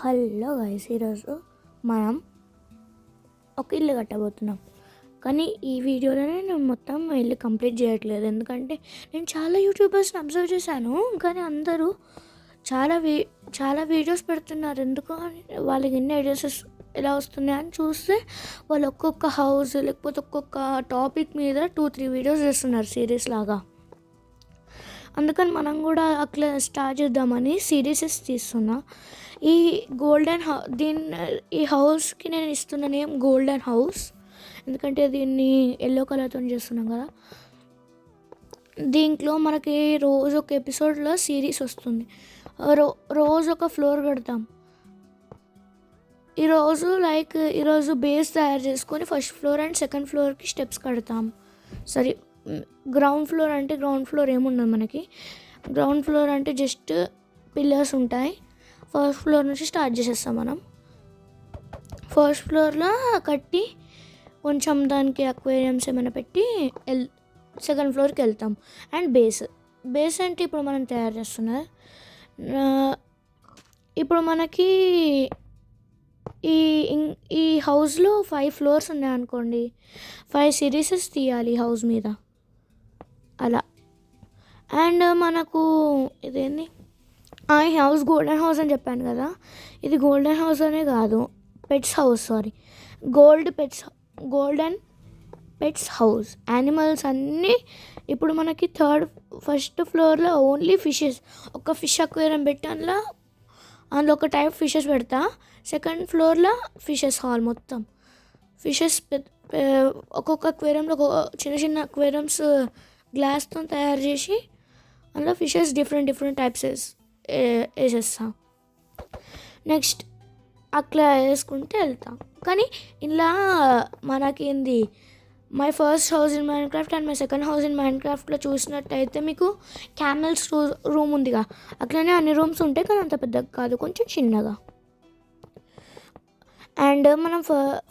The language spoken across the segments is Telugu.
హలో గైస్, ఈరోజు మనం ఒక ఇల్లు కట్టబోతున్నాం. కానీ ఈ వీడియోలోనే నేను మొత్తం ఇల్లు కంప్లీట్ చేయట్లేదు, ఎందుకంటే నేను చాలా యూట్యూబర్స్ని అబ్జర్వ్ చేశాను. కానీ అందరూ చాలా వీడియోస్ పెడుతున్నారు. ఎందుకు వాళ్ళకి ఎన్ని ఐడియాస్ ఎలా వస్తున్నాయి అని చూస్తే వాళ్ళు ఒక్కొక్క హౌస్ లేకపోతే ఒక్కొక్క టాపిక్ మీద 2-3 వీడియోస్ చేస్తున్నారు సిరీస్ లాగా. అందుకని మనం కూడా అట్లా స్టార్ట్ చేద్దామని సిరీసెస్ తీస్తున్నా. ఈ ఈ హౌస్కి నేను ఇస్తున్న నేమ్ గోల్డెన్ హౌస్, ఎందుకంటే దీన్ని ఎల్లో కలర్తో చేస్తున్నాం కదా. దీంట్లో మనకి రోజు ఒక ఎపిసోడ్లో సిరీస్ వస్తుంది. రోజు ఒక ఫ్లోర్ కడతాం. ఈరోజు బేస్ తయారు చేసుకొని ఫస్ట్ ఫ్లోర్ అండ్ సెకండ్ ఫ్లోర్కి స్టెప్స్ కడతాం. గ్రౌండ్ ఫ్లోర్ ఏముండదు మనకి. గ్రౌండ్ ఫ్లోర్ అంటే జస్ట్ పిల్లర్స్ ఉంటాయి. ఫస్ట్ ఫ్లోర్ నుంచి స్టార్ట్ చేసేస్తాం మనం. ఫస్ట్ ఫ్లోర్లో కట్టి కొంచెం దానికి అక్వేరియంస్ ఏమైనా పెట్టి సెకండ్ ఫ్లోర్కి వెళ్తాం. అండ్ బేస్ అంటే ఇప్పుడు మనం తయారు చేస్తున్నది. ఇప్పుడు మనకి ఈ హౌస్లో 5 ఫ్లోర్స్ ఉన్నాయనుకోండి, 5 సిరీసెస్ తీయాలి ఈ హౌస్ మీద అలా. అండ్ మనకు ఇదేంది, ఈ హౌస్ గోల్డెన్ హౌస్ అని చెప్పాను కదా. ఇది గోల్డెన్ హౌస్ అనే కాదు, గోల్డెన్ పెట్స్ హౌస్. యానిమల్స్ అన్నీ ఇప్పుడు మనకి ఫస్ట్ ఫ్లోర్లో ఓన్లీ ఫిషెస్, ఒక ఫిష్ అక్వేరియం పెట్టి అందులో ఒక టైప్ ఫిషెస్ పెడతా. సెకండ్ ఫ్లోర్లో ఫిషెస్ హాల్, మొత్తం ఫిషెస్ ఒక్కొక్క అక్వేరియంలో చిన్న చిన్న అక్వేరియంస్ గ్లాస్తో తయారు చేసి అందులో ఫిషెస్ డిఫరెంట్ టైప్స్ వేసేస్తాం. నెక్స్ట్ అట్లా వేసుకుంటే వెళ్తాం. కానీ ఇలా మనకేంది, my first house in Minecraft and my second house in మైన్క్రాఫ్ట్లో చూసినట్టయితే మీకు క్యామెల్స్ రూమ్ ఉందిగా, అట్లనే అన్ని రూమ్స్ ఉంటాయి. కానీ అంత పెద్దగా కాదు, కొంచెం చిన్నగా. అండ్ మనం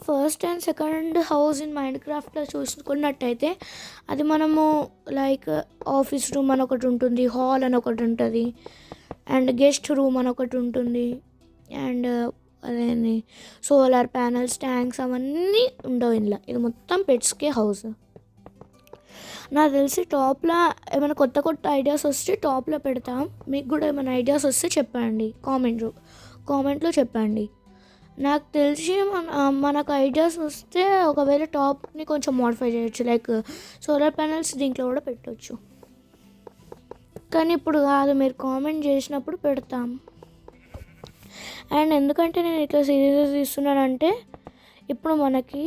first and second house in మైన్క్రాఫ్ట్లో చూసుకున్నట్టయితే అది మనము ఆఫీస్ రూమ్ అని ఒకటి ఉంటుంది, హాల్ అని ఒకటి ఉంటుంది, అండ్ గెస్ట్ రూమ్ అని ఒకటి ఉంటుంది, అండ్ అదేంది సోలార్ ప్యానల్స్, ట్యాంక్స్ అవన్నీ ఉండవు ఇందులో. ఇది మొత్తం పెట్స్కే హౌస్. నాకు తెలిసి టాప్లో ఏమైనా కొత్త ఐడియాస్ వస్తే టాప్లో పెడతాం. మీకు కూడా ఏమైనా ఐడియాస్ వస్తే చెప్పండి, కామెంట్లో చెప్పండి. నాకు తెలిసి మనకు ఐడియాస్ వస్తే ఒకవేళ టాప్ని కొంచెం మోడిఫై చేయొచ్చు, సోలార్ ప్యానల్స్ దీంట్లో కూడా పెట్టవచ్చు. కానీ ఇప్పుడు కాదు, మీరు కామెంట్ చేసినప్పుడు పెడతాం. అండ్ ఎందుకంటే నేను ఇట్లా సీరియస్ తీస్తున్నానంటే, ఇప్పుడు మనకి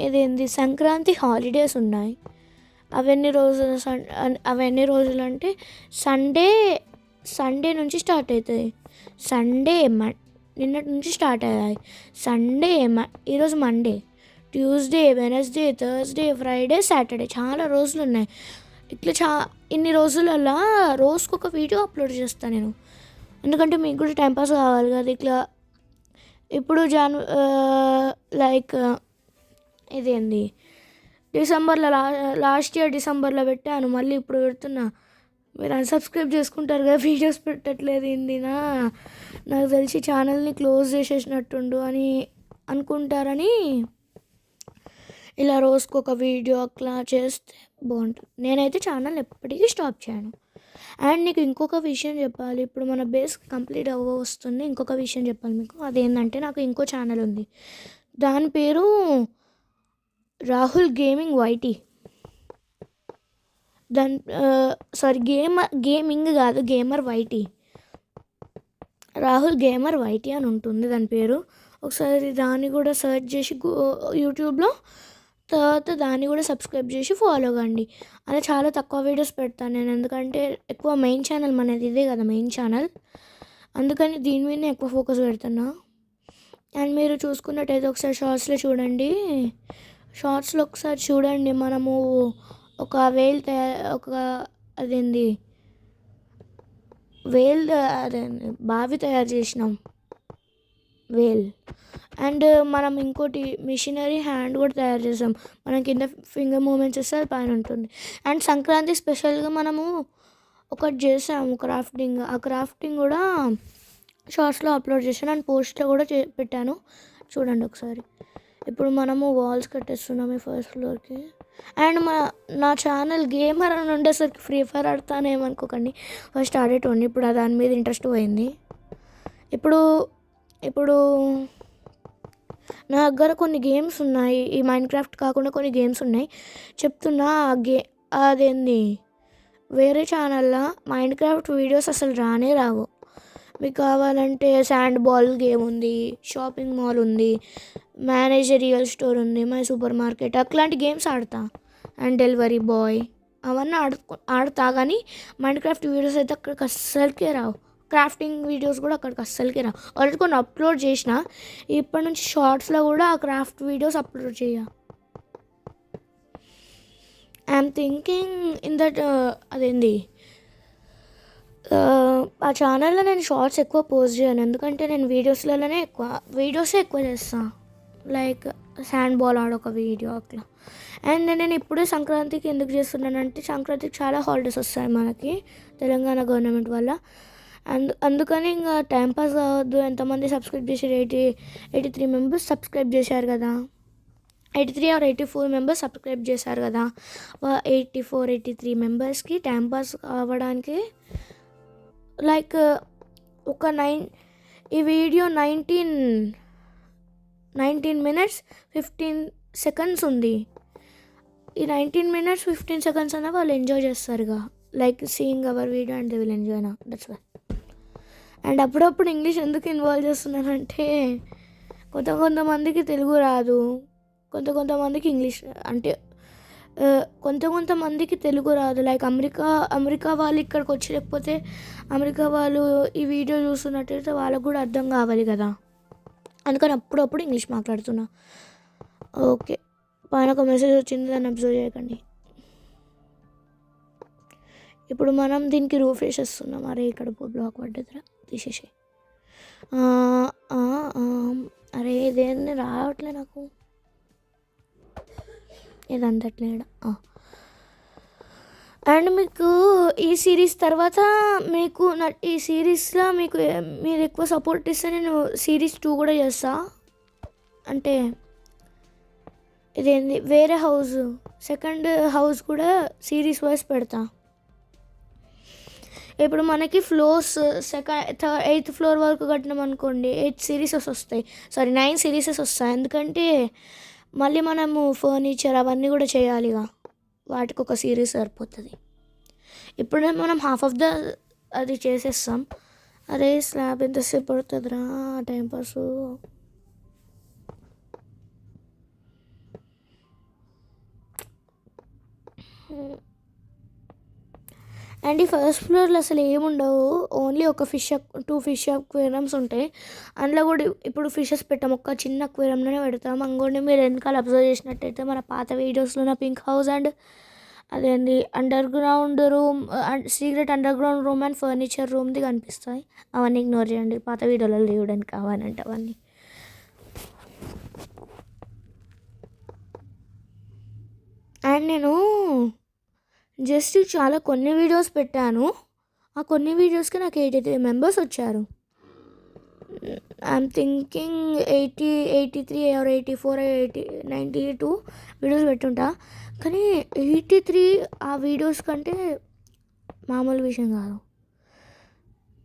ఇదేంది సంక్రాంతి హాలిడేస్ ఉన్నాయి. అవన్నీ రోజులు అంటే సండే నుంచి స్టార్ట్ అవుతాయి. నిన్నటి నుంచి స్టార్ట్ అయ్యాయి. ఈరోజు Monday, Tuesday, Wednesday, Thursday, Friday, Saturday, చాలా రోజులు ఉన్నాయి. ఇట్లా ఇన్ని రోజులల్లా రోజుకొక వీడియో అప్లోడ్ చేస్తాను నేను, ఎందుకంటే మీకు కూడా టైంపాస్ కావాలి కదా. ఇట్లా ఇప్పుడు ఇదేంది డిసెంబర్లో లాస్ట్ ఇయర్ డిసెంబర్లో పెట్టాను, మళ్ళీ ఇప్పుడు పెడుతున్నా. మీరు అన్సబ్స్క్రైబ్ చేసుకుంటారు కదా, వీడియోస్ పెట్టట్లేదు ఏందినా, నాకు తెలిసి ఛానల్ని క్లోజ్ చేసేసినట్టుండు అని అనుకుంటారని ఇలా రోజుకొక వీడియో అట్లా చేస్తే బాగుంటుంది. నేనైతే ఛానల్ ఎప్పటికీ స్టాప్ చేయను. అండ్ నీకు ఇంకొక విషయం చెప్పాలి, ఇప్పుడు మన బేస్ కంప్లీట్ వస్తుంది. ఇంకొక విషయం చెప్పాలి మీకు, అదేంటంటే నాకు ఇంకో ఛానల్ ఉంది. దాని పేరు రాహుల్ గేమింగ్ వైటీ. గేమింగ్ కాదు, gamer YT. Rahul gamer YT అని ఉంటుంది దాని పేరు. ఒకసారి దాన్ని కూడా సెర్చ్ చేసి యూట్యూబ్లో, తర్వాత దాన్ని కూడా సబ్స్క్రైబ్ చేసి ఫాలో కండి. అలా చాలా తక్కువ వీడియోస్ పెడతాను నేను, ఎందుకంటే ఎక్కువ మెయిన్ ఛానల్ మనది ఇదే కదా, మెయిన్ ఛానల్. అందుకని దీని మీదనే ఎక్కువ ఫోకస్ పెడుతున్నా. అండ్ మీరు చూసుకున్నట్టయితే ఒకసారి షార్ట్స్లో ఒకసారి చూడండి. మనము ఒక బావి తయారు చేసినాం, అండ్ మనం ఇంకోటి మిషనరీ హ్యాండ్ కూడా తయారు చేసాం. మనం కింద ఫింగర్ మూమెంట్స్ ఇస్తే అది పైన ఉంటుంది. అండ్ సంక్రాంతి స్పెషల్గా మనము ఒకటి చేసాము క్రాఫ్టింగ్. ఆ క్రాఫ్టింగ్ కూడా షార్ట్స్లో అప్లోడ్ చేశాను అండ్ పోస్ట్లో కూడా పెట్టాను, చూడండి ఒకసారి. ఇప్పుడు మనము వాల్స్ కట్టేస్తున్నాము ఫస్ట్ ఫ్లోర్కి. అండ్ నా ఛానల్ గేమర్ అని ఉండేసరికి ఫ్రీ ఫైర్ ఆడతానేమనుకోకండి. ఫస్ట్ ఆడేటోడిని, ఇప్పుడు దాని మీద ఇంట్రెస్ట్ పోయింది. ఇప్పుడు ఇప్పుడు నా దగ్గర కొన్ని గేమ్స్ ఉన్నాయి, ఈ మైండ్ క్రాఫ్ట్ కాకుండా కొన్ని గేమ్స్ ఉన్నాయి చెప్తున్నా. అదేంది వేరే ఛానల్లో మైండ్ క్రాఫ్ట్ వీడియోస్ అసలు రానే రావు. మీకు కావాలంటే శాండ్ బాల్ గేమ్ ఉంది, షాపింగ్ మాల్ ఉంది, మేనేజరియల్ స్టోర్ ఉంది, మై సూపర్ మార్కెట్, అట్లాంటి గేమ్స్ ఆడతా. అండ్ డెలివరీ బాయ్ అవన్నీ ఆడతా కానీ మైండ్ క్రాఫ్ట్ వీడియోస్ అయితే అక్కడికి అస్సలకే రావు. క్రాఫ్టింగ్ వీడియోస్ కూడా అక్కడికి అస్సలకే రావు. ఆల్రెడీ కొన్ని అప్లోడ్ చేసిన, ఇప్పటి నుంచి షార్ట్స్లో కూడా ఆ క్రాఫ్ట్ వీడియోస్ అప్లోడ్ చేయ. ఐఎమ్ థింకింగ్ ఇన్ దట్ అదేంది ఆ ఛానల్లో నేను షార్ట్స్ ఎక్కువ పోస్ట్ చేయను, ఎందుకంటే నేను వీడియోస్లలోనే వీడియోసే ఎక్కువ చేస్తాను. లైక్ శాండ్ బాల్ ఆడొక వీడియో అట్లా. అండ్ నేను ఇప్పుడే సంక్రాంతికి ఎందుకు చేస్తున్నానంటే సంక్రాంతికి చాలా హాలిడేస్ వస్తాయి మనకి తెలంగాణ గవర్నమెంట్ వల్ల. అందుకని ఇంకా టైంపాస్ కావద్దు. ఎంతమంది సబ్స్క్రైబ్ చేశారు? 83 మెంబర్స్ సబ్స్క్రైబ్ చేశారు కదా, 83 or 84 మెంబర్స్ సబ్స్క్రైబ్ చేశారు కదా. 83 మెంబర్స్కి టైంపాస్ అవ్వడానికి లైక్ ఒక ఈ వీడియో 19 minutes 15 seconds ఉంది. ఈ 19 minutes 15 seconds అన్న వాళ్ళు ఎంజాయ్ చేస్తారుగా, like seeing our video and they will enjoy నా, దట్స్ వై. అండ్ అప్పుడప్పుడు ఇంగ్లీష్ ఎందుకు ఇన్వాల్వ్ చేస్తున్నానంటే కొంతమందికి తెలుగు రాదు, కొంతమందికి ఇంగ్లీష్ అంటే కొంతమందికి తెలుగు రాదు. లైక్ అమెరికా వాళ్ళు ఇక్కడికి వచ్చి, లేకపోతే అమెరికా వాళ్ళు ఈ వీడియో చూస్తున్నట్టయితే వాళ్ళకు కూడా అర్థం కావాలి కదా, అందుకని అప్పుడప్పుడు ఇంగ్లీష్ మాట్లాడుతున్నా. ఓకే, పైన ఒక మెసేజ్ వచ్చింది, దాన్ని అబ్జర్వ్ చేయకండి. ఇప్పుడు మనం దీనికి రూఫ్ వేసేస్తున్నాం. అరే ఇక్కడ బ్లాక్ పడ్డదిరా, తీసేసి. అరే ఇదేంటి రావట్లే నాకు, ఇదంతట్లేడా. అండ్ మీకు ఈ సిరీస్ తర్వాత మీకు ఈ సిరీస్లో మీరు ఎక్కువ సపోర్ట్ ఇస్తే నేను సిరీస్ 2 కూడా చేస్తా. అంటే ఇదేంది వేరే హౌస్, సెకండ్ హౌస్ కూడా సిరీస్ వైజ్ పెడతా. ఇప్పుడు మనకి ఫ్లోర్స్ 8th floor వరకు కట్టినాం అనుకోండి, 8 సిరీసెస్ వస్తాయి, 9 సిరీసెస్ వస్తాయి. ఎందుకంటే మళ్ళీ మనము ఫర్నిచర్ అవన్నీ కూడా చేయాలిగా, వాటికి ఒక సిరీస్ సరిపోతుంది. ఇప్పుడు మనం హాఫ్ ఆఫ్ అది చేసేస్తాం. అరే స్లాబ్ ఎంతసేపు పడుతుందిరా టైంపాస్. అండ్ ఈ ఫస్ట్ ఫ్లోర్లో అసలు ఏముండవు, ఓన్లీ ఒక 2 ఫిష్ అక్వేరియంస్ ఉంటాయి. అందులో కూడా ఇప్పుడు ఫిషెస్ పెట్టాం, ఒక చిన్న అక్వేరియంలోనే పెడతాం. అంగోండి మీరు వెనకాల అబ్జర్వ్ చేసినట్టయితే మన పాత వీడియోస్లో నా పింక్ హౌస్ అండ్ అదేంటి underground room, secret underground room and furniture రూమ్ది కనిపిస్తాయి. అవన్నీ ఇగ్నోర్ చేయండి, పాత వీడియోలలో చూడడానికి కావాలంటే అవన్నీ. అండ్ నేను జస్ట్ చాలా కొన్ని వీడియోస్ పెట్టాను, ఆ కొన్ని వీడియోస్కి నాకు 83 మెంబర్స్ వచ్చారు. ఐఎమ్ థింకింగ్ 83 or 84 92 వీడియోస్ పెట్టుంటా, కానీ 83 ఆ వీడియోస్ కంటే మామూలు విషయం కాదు.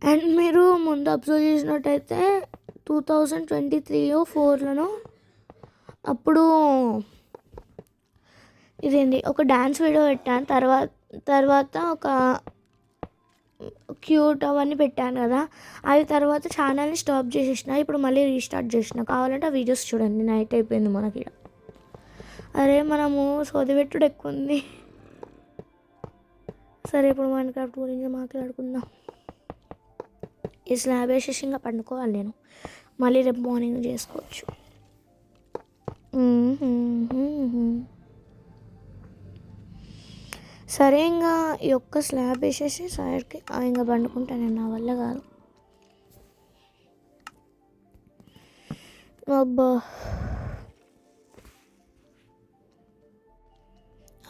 అండ్ మీరు ముందు అబ్జర్వ్ చేసినట్టయితే 2023-4 అప్పుడు ఇదేంటి ఒక డ్యాన్స్ వీడియో పెట్టాను, తర్వాత ఒక క్యూట్ అవన్నీ పెట్టాను కదా, అది తర్వాత ఛానల్ని స్టాప్ చేసేసిన, ఇప్పుడు మళ్ళీ రీస్టార్ట్ చేసిన. కావాలంటే ఆ వీడియోస్ చూడండి. నైట్ అయిపోయింది మనకి. అరే మనము సోదిపెట్టుడు ఎక్కువ ఉంది. సరే ఇప్పుడు మైండ్ క్రాఫ్ట్ గురించి మాట్లాడుకుందాం. ఈ స్లాబ్ వేసేసి ఇంకా పండుకోవాలి నేను, మళ్ళీ రేపు మార్నింగ్ చేసుకోవచ్చు. సరే ఇంకా ఈ ఒక్క స్లాబ్ వేసేసి సైడ్కి ఇంకా పండుకుంటాను, నా వల్ల కాదు. అబ్బా,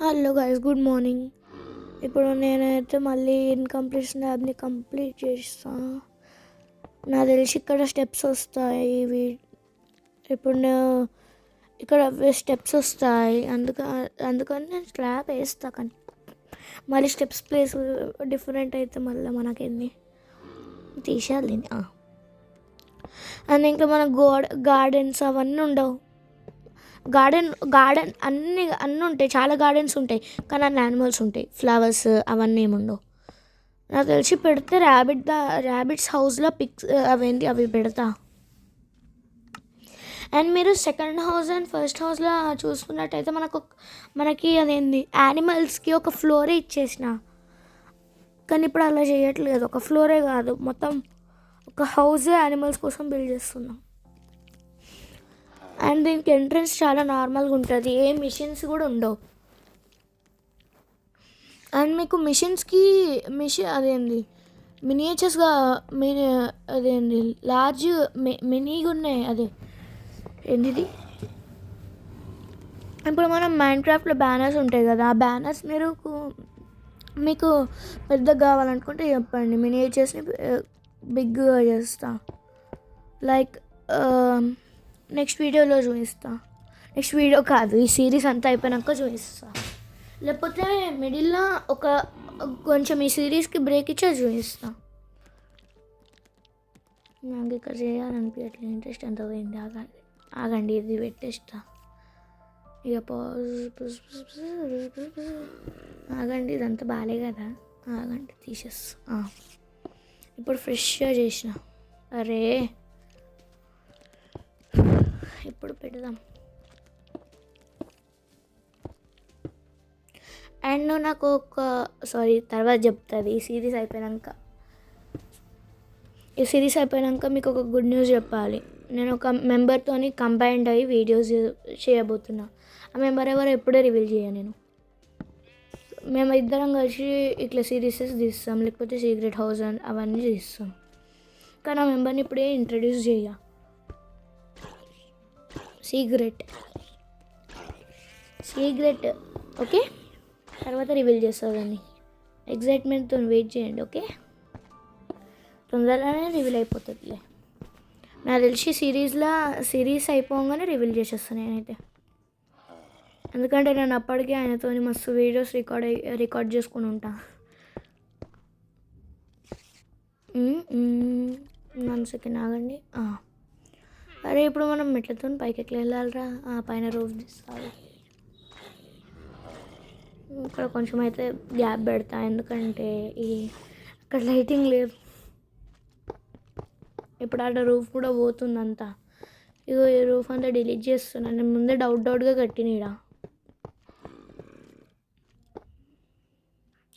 హలో గైస్, గుడ్ మార్నింగ్. ఇప్పుడు నేనైతే మళ్ళీ ఇన్కంప్లీట్ స్లాబ్ని కంప్లీట్ చేస్తా. నాకు తెలిసి ఇక్కడ స్టెప్స్ వస్తాయి ఇవి ఇప్పుడు ఇక్కడ స్టెప్స్ వస్తాయి అందుకని నేను స్లాబ్ వేస్తా. కానీ మళ్ళీ స్టెప్స్ ప్లేస్ డిఫరెంట్ అయితే మళ్ళీ మనకేంది తీసేయాలి. అండ్ ఇంకా మన గార్డెన్స్ అవన్నీ ఉండవు. గార్డెన్ అన్నీ ఉంటాయి, చాలా గార్డెన్స్ ఉంటాయి, కానీ అన్ని యానిమల్స్ ఉంటాయి, ఫ్లవర్స్ అవన్నీ ఏమి ఉండవు. నాకు తెలిసి పెడితే ర్యాబిట్స్ హౌస్లో పిక్స్ అవి పెడతా. అండ్ మీరు సెకండ్ హౌస్ అండ్ ఫస్ట్ హౌస్లో చూసుకున్నట్టయితే మనకి అదేంది యానిమల్స్కి ఒక ఫ్లోరే ఇచ్చేసిన, కానీ ఇప్పుడు అలా చేయట్లేదు. ఒక ఫ్లోరే కాదు, మొత్తం ఒక హౌసే యానిమల్స్ కోసం బిల్డ్ చేస్తున్నాం. అండ్ దీనికి ఎంట్రన్స్ చాలా నార్మల్గా ఉంటుంది, ఏ మిషన్స్ కూడా ఉండవు. అండ్ మీకు అదేంది మినియేచర్స్గా అదేంది లార్జ్ మినీగా ఉన్నాయి. అదే ఏంటిది ఇప్పుడు మనం మైన్క్రాఫ్ట్లో బ్యానర్స్ ఉంటాయి కదా, ఆ బ్యానర్స్ మీకు పెద్దగా కావాలనుకుంటే చెప్పండి, మినియేచర్స్ని బిగ్గా చేస్తా. లైక్ నెక్స్ట్ వీడియోలో చూపిస్తా. నెక్స్ట్ వీడియో కాదు, ఈ సిరీస్ అంతా అయిపోయినాక చూపిస్తా. లేకపోతే మిడిల్లో కొంచెం ఈ సిరీస్కి బ్రేక్ ఇచ్చే చూపిస్తా. నాకు ఇక్కడ చేయాలనిపించట్లేదు, ఇంట్రెస్ట్ ఎంత పోయింది. ఆగండి ఇది పెట్టేస్తా. ఇక ఆగండి, ఇదంతా బాగాలే కదా, ఆగండి తీసేస్తా. ఇప్పుడు ఫ్రెష్గా చేసిన. అరే ఇప్పుడు పెడదాం. అండ్ నాకు తర్వాత చెప్తుంది. ఈ సిరీస్ అయిపోయాక మీకు ఒక గుడ్ న్యూస్ చెప్పాలి. నేను ఒక మెంబర్తో కంబైన్డ్ అయ్యి వీడియోస్ చేయబోతున్నా. ఆ మెంబర్ ఎవరో ఎప్పుడే రివీల్ చేయను నేను. మేము ఇద్దరం కలిసి ఇట్లా సిరీసెస్ తీస్తాం, లేకపోతే సీక్రెట్ హౌస్ అవన్నీ తీస్తాం. కానీ ఆ మెంబర్ని ఇప్పుడే ఇంట్రడ్యూస్ చేయ. సీక్రెట్ ఓకే, తర్వాత రివీల్ చేస్తుందని ఎగ్జైట్మెంట్తో వెయిట్ చేయండి. ఓకే, తొందరగానే రివీల్ అయిపోతుందిలే. నాకు తెలిసి సిరీస్ అయిపోగానే రివీల్ చేసేస్తాను నేనైతే. ఎందుకంటే నేను అప్పటికే ఆయనతో మస్తు వీడియోస్ రికార్డ్ చేసుకుని ఉంటా. 1 సెకండ్ ఆగండి. అరే ఇప్పుడు మనం మెట్లతో పైకి ఎట్లా వెళ్ళాలిరా? పైన రూఫ్ తీసుకోవాలి. ఇక్కడ కొంచెం అయితే గ్యాప్ పెడతా, ఎందుకంటే అక్కడ లైటింగ్ లేదు. ఇప్పుడు అక్కడ రూఫ్ కూడా పోతుందంతా. ఇగో ఈ రూఫ్ అంతా డిలీట్ చేస్తున్నాను. నేను ముందే డౌట్గా కట్టినీడా.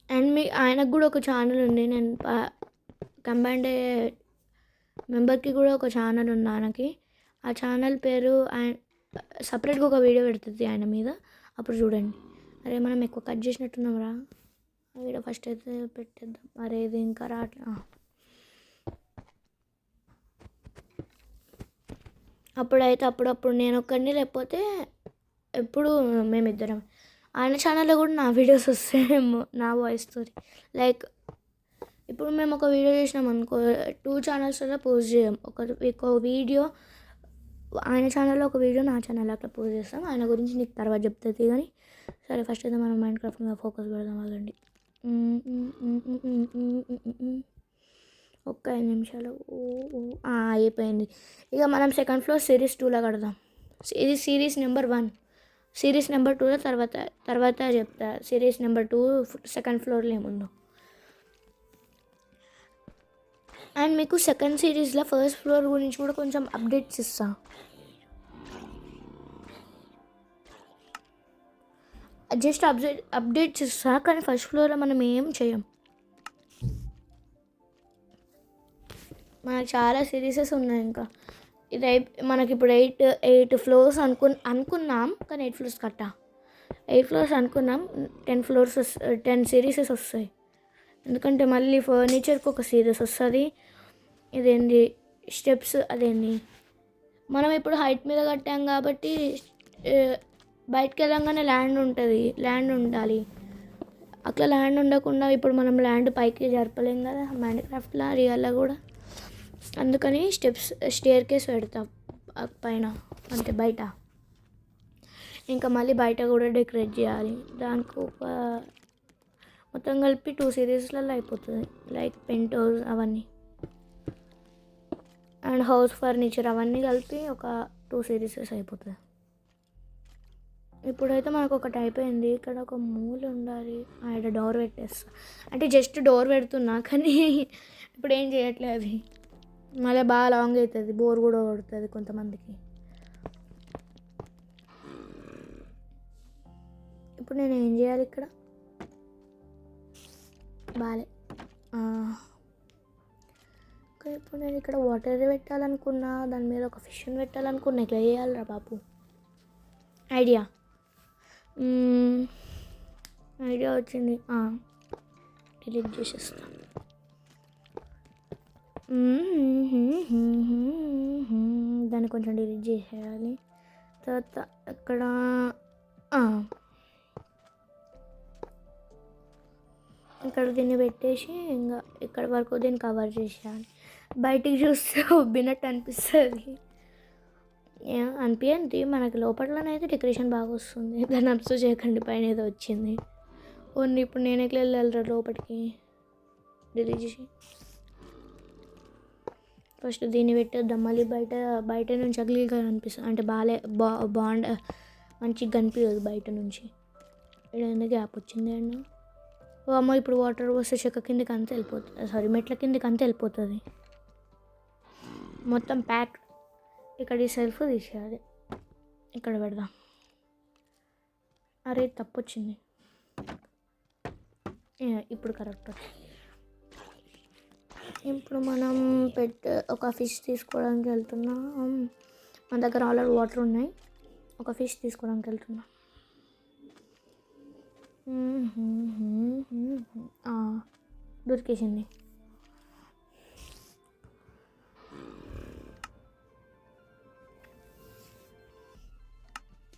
అండ్ ఆయనకు కూడా ఒక ఛానల్ ఉంది. నేను కంబైన్డ్ మెంబర్కి కూడా ఒక ఛానల్ ఉంది ఆయనకి. ఆ ఛానల్ పేరు ఆయన సపరేట్గా ఒక వీడియో పెడుతుంది ఆయన మీద, అప్పుడు చూడండి. అరే మనం ఎక్కువ కట్ చేసినట్టున్నాం రా. ఆ వీడియో ఫస్ట్ అయితే పెట్టేద్దాం. అరే ఇది ఇంకా రాట్లే. అప్పుడప్పుడు నేను ఒక్కడిని, లేకపోతే ఎప్పుడు మేమిద్దరం. ఆయన ఛానల్లో కూడా నా వీడియోస్ వస్తాయేమో నా వాయిస్తో. లైక్ ఇప్పుడు మేము ఒక వీడియో చేసినాం అనుకో, 2 ఛానల్స్లో పోస్ట్ చేయం. ఒక వీడియో ఆయన ఛానల్లో, ఒక వీడియో నా ఛానల్లో అట్లా పోస్ట్ చేస్తాం. ఆయన గురించి నీకు తర్వాత చెప్తుంది. కానీ సరే ఫస్ట్ అయితే మనం మైన్క్రాఫ్ట్ మీద ఫోకస్ పెడదాం. వాళ్ళండి ఒక్క 5 నిమిషాలు అయిపోయింది. ఇక మనం సెకండ్ ఫ్లోర్ సిరీస్ 2లో కడదాం. ఇది సిరీస్ నెంబర్ 1. సిరీస్ నెంబర్ 2లో తర్వాత చెప్తా. సిరీస్ నెంబర్ 2 సెకండ్ ఫ్లోర్లో ఏముందో. అండ్ మీకు సెకండ్ సిరీస్లో ఫస్ట్ ఫ్లోర్ గురించి కూడా కొంచెం అప్డేట్స్ ఇస్తా. జస్ట్ అప్డేట్స్ ఇస్తా, కానీ ఫస్ట్ ఫ్లోర్లో మనం ఏం చేయం. మనకు చాలా సిరీసెస్ ఉన్నాయి. ఇంకా ఇది మనకి ఇప్పుడు 8 ఫ్లోర్స్ అనుకున్నాం, కానీ 8 ఫ్లోర్స్ 8 ఫ్లోర్స్ అనుకున్నాం. 10 సిరీసెస్ వస్తాయి. ఎందుకంటే మళ్ళీ ఫర్నిచర్కి ఒక సిరీస్ వస్తుంది. ఇదేంటి స్టెప్స్, అదేంటి మనం ఇప్పుడు హైట్ మీద కట్టాం కాబట్టి బయటకు వెళ్ళంగానే ల్యాండ్ ఉండాలి. అట్లా ల్యాండ్ ఉండకుండా ఇప్పుడు మనం ల్యాండ్ పైకి జరపలేం కదా మైన్క్రాఫ్ట్లో, రియల్లో కూడా. అందుకని స్టేర్ కేస్ పెడతా పైన, అంటే బయట. ఇంకా మళ్ళీ బయట కూడా డెకరేట్ చేయాలి. దానికి ఒక మొత్తం కలిపి 2 సిరీస్లలో అయిపోతుంది. లైక్ పెంట్ హౌస్ అవన్నీ అండ్ హౌస్ ఫర్నిచర్ అవన్నీ కలిపి ఒక 2 సిరీసెస్ అయిపోతుంది. ఇప్పుడైతే మనకు ఒకటి అయిపోయింది. ఇక్కడ ఒక మూల ఉండాలి. ఇక్కడ డోర్ పెట్టేస్తా, అంటే జస్ట్ డోర్ పెడుతున్నా, కానీ ఇప్పుడు ఏం చేయట్లేదు. అది మళ్ళీ బాగా లాంగ్ అవుతుంది, బోర్ కూడా కొడుతుంది కొంతమందికి. ఇప్పుడు నేను ఏం చేయాలి ఇక్కడ? బాలే. ఇప్పుడు నేను ఇక్కడ వాటర్ పెట్టాలనుకున్నా, దాని మీద ఒక ఫిష్ని పెట్టాలనుకున్నా. ఇట్లా చేయాలిరా బాబు. ఐడియా వచ్చింది. డిలీట్ చేసేస్తా. దాన్ని కొంచెం డిలీట్ చేసేయాలి. తర్వాత ఇక్కడ ఇక్కడ దీన్ని పెట్టేసి ఇంకా ఇక్కడ వరకు దీన్ని కవర్ చేసేయాలి. బయటికి చూస్తే ఉబ్బినట్టు అనిపిస్తుంది. అనిపించండి, మనకి లోపలనైతే డెకరేషన్ బాగా వస్తుంది. దాన్ని అబ్జర్వ్ చేయకండి, పైన ఏదో వచ్చింది. ఓన్లీ ఇప్పుడు నేను ఎట్లా వెళ్ళాలిరా లోపలికి? డిలీట్ చేసి ఫస్ట్ దీన్ని పెట్టేద్దాం. మళ్ళీ బయట నుంచి అగ్లీగా అనిపిస్తుంది, అంటే బాండ్ మంచిగా కనిపించదు బయట నుంచి. ఇక్కడ గ్యాప్ వచ్చింది అండి. అమ్మ ఇప్పుడు వాటర్ వస్తే చెక్క కిందకి అంతా వెళ్ళిపోతుంది, సారీ మెట్ల కిందకి అంతా వెళ్ళిపోతుంది మొత్తం ప్యాక్. ఇక్కడ ఈ సెల్ఫ్ తీసేయాలి, ఇక్కడ పెడదాం. అరే తప్పు వచ్చింది, ఇప్పుడు కరెక్ట్. ఇప్పుడు మనం ఒక ఫిష్ తీసుకోవడానికి వెళ్తున్నాం. మన దగ్గర ఆల్రెడీ వాటర్ ఉన్నాయి. ఒక ఫిష్ తీసుకోవడానికి వెళ్తున్నాం. దొరికేసింది.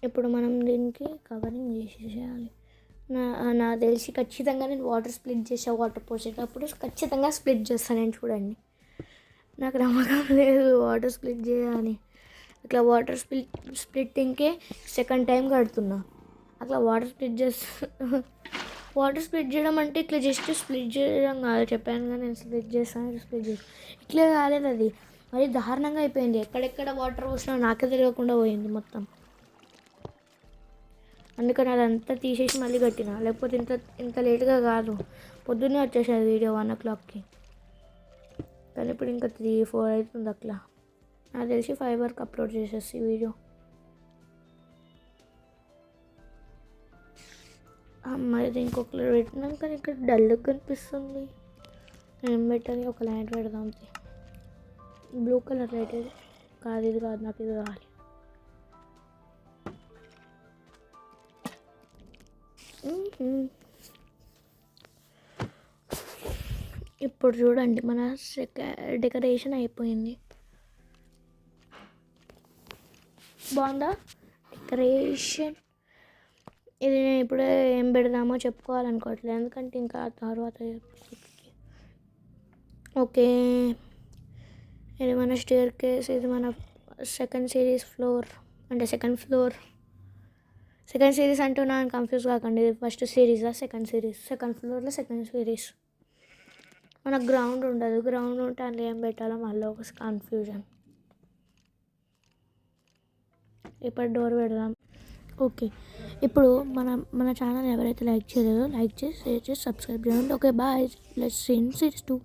ఇప్పుడు మనం దీనికి కవరింగ్ చేసేయాలి. నా తెలిసి ఖచ్చితంగా నేను వాటర్ స్ప్లిట్ చేసా. వాటర్ పోసేటప్పుడు ఖచ్చితంగా స్ప్లిట్ చేస్తాను నేను, చూడండి. నాకు నమ్మకం లేదు వాటర్ స్ప్లిట్ చేయాలని. అట్లా వాటర్ స్ప్లిట్టింగ్కే సెకండ్ టైం కడుతున్నా. అట్లా వాటర్ స్ప్లిట్ చేయడం అంటే ఇట్లా జస్ట్ స్ప్లిట్ చేయడం కాదు. చెప్పాను కానీ నేను స్ప్లిట్ చేస్తాను. ఇట్లా కాలేదు, అది మరి దారుణంగా అయిపోయింది. ఎక్కడెక్కడ వాటర్ పోసినా నాకే తెలియకుండా పోయింది మొత్తం. అందుకని అదంతా తీసేసి మళ్ళీ కట్టిన, లేకపోతే ఇంత లేట్గా కాదు. పొద్దున్నే వచ్చేసాది వీడియో 1 o'clockకి. కానీ ఇప్పుడు ఇంకా 3-4 అవుతుంది అట్లా. నాకు తెలిసి 5 వరకు అప్లోడ్ చేసేసి వీడియో. అమ్మాయిది ఇంకొక పెట్టినాక ఇక్కడ డల్గా కనిపిస్తుంది. ఏం పెట్టాలి? ఒక లైట్ పెడదాం. బ్లూ కలర్ లైట్ ఇది కాదు, ఇది కాదు, నాకు ఇది కావాలి. ఇప్పుడు చూడండి మన డెకరేషన్ అయిపోయింది. బాగుందా డెకరేషన్? ఇది నేను ఇప్పుడే ఏం పెడదామో చెప్పుకోవాలనుకోవట్లేదు, ఎందుకంటే ఇంకా తర్వాత. ఓకే, ఇది మన స్టేర్ కేస్. ఇది మన సెకండ్ సిరీస్ ఫ్లోర్, అంటే సెకండ్ ఫ్లోర్. సెకండ్ సిరీస్ అంటూ నాకు కన్ఫ్యూజ్ కాకండి. ఇది ఫస్ట్ సిరీసా సెకండ్ సిరీస్? సెకండ్ ఫ్లోర్లో సెకండ్ సిరీస్. మనకు గ్రౌండ్ ఉండదు. గ్రౌండ్ ఉంటే అందులో ఏం పెట్టాలో మళ్ళీ ఒక కన్ఫ్యూజన్. ఇప్పుడు డోర్ పెడదాం. ఓకే, ఇప్పుడు మన ఛానల్ ఎవరైతే లైక్ చేయలేదో లైక్ చేసి షేర్ చేసి సబ్స్క్రైబ్ చేయండి. Okay bye, let's see in series 2.